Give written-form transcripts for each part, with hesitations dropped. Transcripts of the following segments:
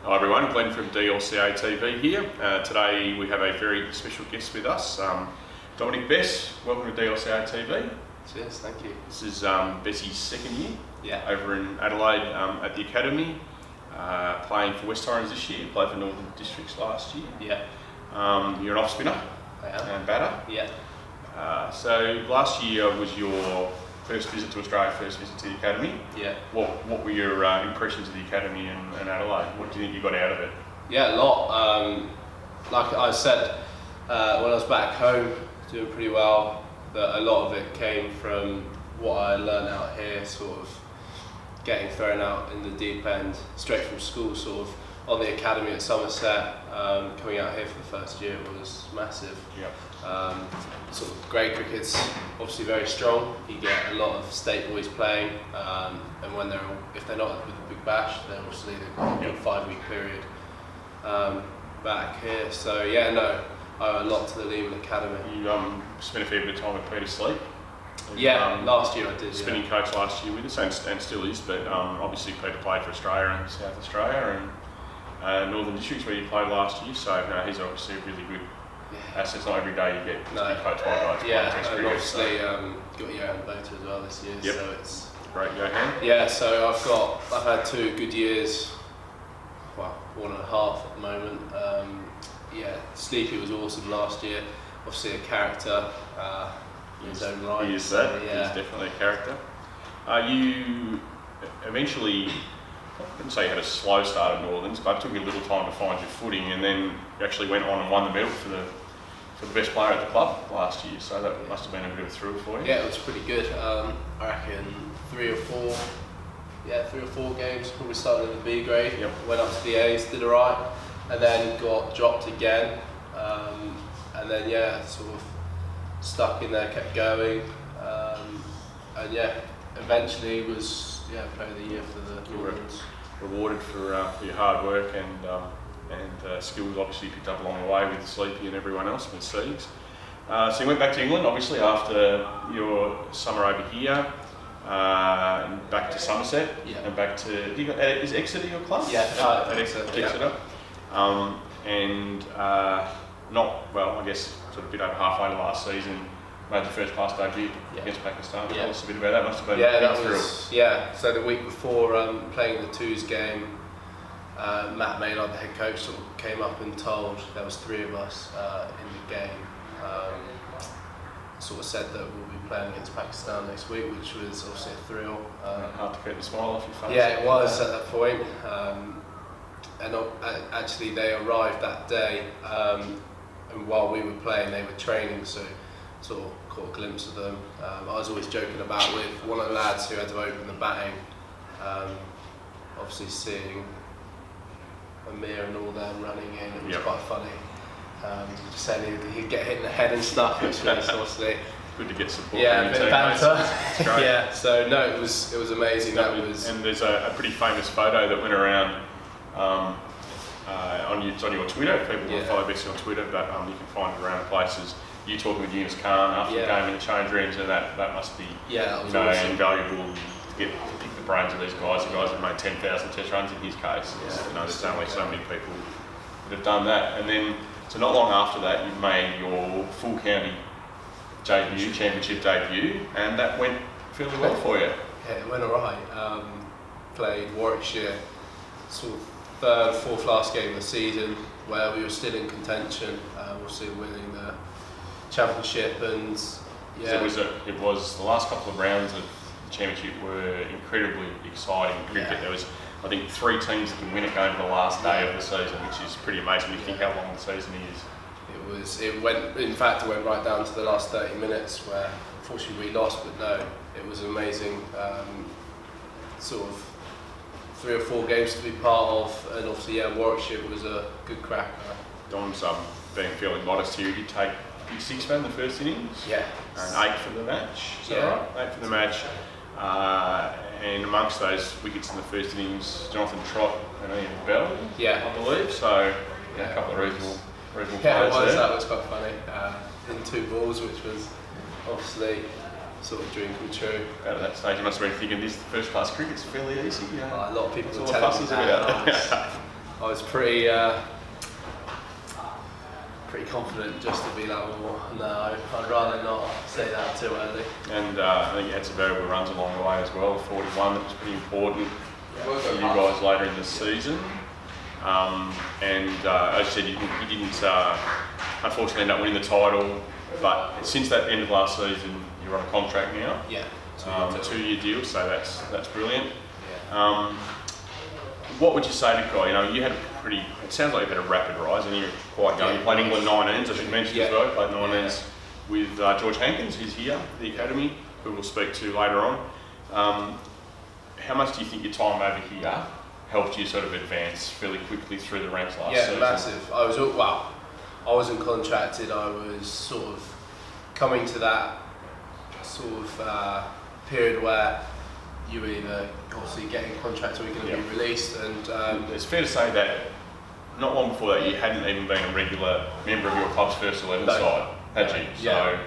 Hi everyone, Glen from DLCA TV here. Today we have a very special guest with us, Dom Bess. Welcome to DLCA TV. Cheers, thank you. This is Bessy's second year over in Adelaide at the Academy, playing for West Torrens this year, played for Northern Districts last year. You're an off spinner and batter. So last year was your first visit to Australia, first visit to the Academy. What were your impressions of the Academy and Adelaide? What do you think you got out of it? A lot. Like I said, when I was back home, doing pretty well, but a lot of it came from what I learned out here, sort of getting thrown out in the deep end, straight from school, sort of on the Academy at Somerset. Coming out here for the first year was massive. Sort of grade cricket's obviously very strong. You get a lot of state boys playing, and if they're not with the Big Bash, then obviously they've got a good 5-week period back here. So I owe a lot to the Lehman Academy. You spent a fair bit of time with Peter Sleep. Last year I did. Spinning coach last year with us and still is, but obviously Peter played for Australia and South Australia and Northern Districts where you played last year. So he's obviously a really good asset. It's not every day you get to be coached by guys. And obviously got Johan Boter as well this year. So it's great, Johan. So I've had 2 good years. Well, 1.5 at the moment. Sleepy was awesome last year. Obviously a character in his own right. He is that. He's definitely a character. You eventually, I wouldn't say you had a slow start at Northerns, but it took you a little time to find your footing, and then you actually went on and won the medal for the best player at the club last year. So that must have been a bit of a thrill for you. Yeah, it was pretty good. I reckon 3 or 4 games. Probably started in the B grade. Went up to the A's, did alright, and then got dropped again. And then sort of stuck in there, kept going, and eventually was player of the year for the Northerns. Rewarded for your hard work and skills obviously picked up along the way with Sleepy and everyone else with Seeds. So you went back to England obviously after your summer over here, and back to Somerset and back to, is Exeter your club? Exeter. I guess sort of a bit over halfway to last season, made your first class debut against Pakistan. Tell us a bit about that. Must have been a big thrill. So the week before playing the twos game, Matt Maynard, the head coach, sort of came up and told, there was 3 of us in the game, sort of said that we'll be playing against Pakistan next week, which was obviously a thrill. Hard to keep the smile off your face. It was at that point. And actually they arrived that day, and while we were playing they were training, so sort of caught a glimpse of them. I was always joking about with one of the lads who had to open the batting, obviously seeing Amir and all them running in, it was quite funny. Just saying he'd get hit in the head and stuff, which was obviously good to get support. A bit of banter. So it was amazing. And there's a pretty famous photo that went around on your Twitter. If people will follow Bessie on Twitter, but you can find it around places. You talking with Eunice Khan after the game in the change rooms, and that must be awesome. Invaluable to pick the brains of these guys. The guys have made 10,000 test runs in his case. There's only so many people that have done that. And then, so not long after that, you made your full county championship debut, and that went fairly well for you. Yeah, it went alright. Played Warwickshire, sort of 3rd, 4th last game of the season, where we were still in contention, obviously winning the championship, and it was the last couple of rounds of the championship were incredibly exciting cricket. There was, I think, 3 teams that can win it going to the last day of the season, which is pretty amazing when you think how long the season is. It went right down to the last 30 minutes, where unfortunately we lost, but it was amazing. Sort of 3 or 4 games to be part of, and obviously Warwickshire was a good crack. Dom's being fairly modest here. You take 6 man in the first innings, and 8 for the match. Right? 8 for the match, and amongst those wickets in the first innings, Jonathan Trott and Ian Bell, I believe. So a couple of reasonable players there. That was quite funny. In 2 balls, which was obviously sort of dream come true. Out of that stage, you must have been thinking this first class cricket's fairly easy. A lot of people are telling me that. I was pretty confident just to be like, well, no, I'd rather not say that too early. And I think you had some very good runs along the way as well. 41, that was pretty important for you guys later in the season. And as you said, you didn't unfortunately end up winning the title, but since that end of last season, you're on a contract now. Yeah. 2-year deal, so that's brilliant. Yeah. What would you say to Guy? You know, you had it sounds like you had a rapid rise, and you're quite young. You played England U19s, I should mention as well. You played U19s with George Hankins, who's here at the academy, who we'll speak to later on. How much do you think your time over here helped you sort of advance fairly quickly through the ranks last season? Yeah, massive. I wasn't contracted. I was sort of coming to that sort of period where you were either obviously getting contracted or you're going to be released. And it's fair to say that not long before that you hadn't even been a regular member of your club's first 11 side, had you? So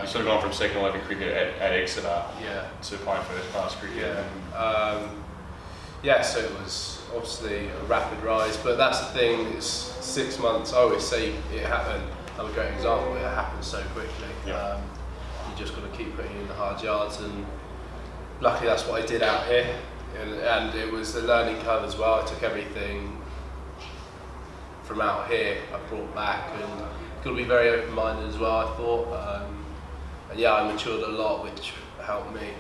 you sort of gone from second 11 cricket at Exeter to playing first class cricket. So it was obviously a rapid rise, but that's the thing, it's 6 months. I always say it happened. I'm a great example, it happened so quickly. You just got to keep putting in the hard yards, and luckily that's what I did out here, and it was a learning curve as well. I took everything from out here, I brought back, and got to be very open-minded as well, I thought. And I matured a lot, which helped me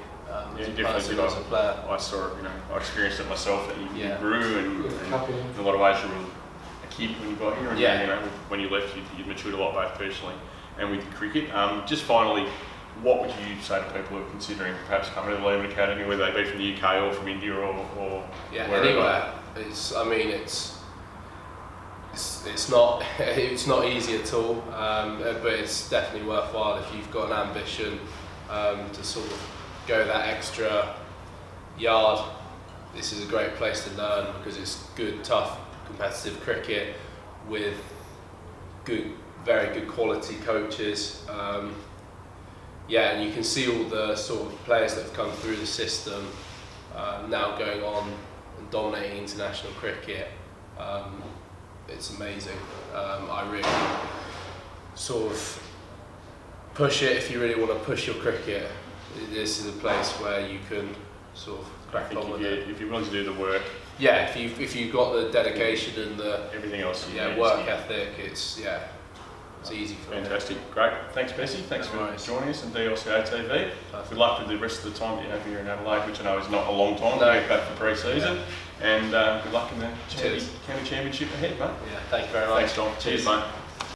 as a person, as a player. I saw it, I experienced it myself, that you grew, and in a lot of ways you were a kid when you got here, and when you left you matured a lot, both personally and with cricket. Just finally, what would you say to people who are considering perhaps coming to the Lehman Academy, whether they be from the UK or from India or wherever? Anywhere. It's not easy at all, but it's definitely worthwhile if you've got an ambition to sort of go that extra yard. This is a great place to learn because it's good, tough, competitive cricket with very good quality coaches. And you can see all the sort of players that have come through the system now going on and dominating international cricket. It's amazing. I really sort of push it if you really want to push your cricket. This is a place where you can sort of crack on with it. If you're willing to do the work. Yeah, if you've got the dedication and the everything else. Work ethic, it's easy for me. Fantastic, great. Thanks, Bessie. Thanks for joining us on DLCA TV. Good luck with the rest of the time that you have here in Adelaide, which I know is not a long time. No. Get back for pre-season, and good luck in the County Championship ahead, mate. Yeah, thank you very much. Thanks, Dom. Cheers, mate.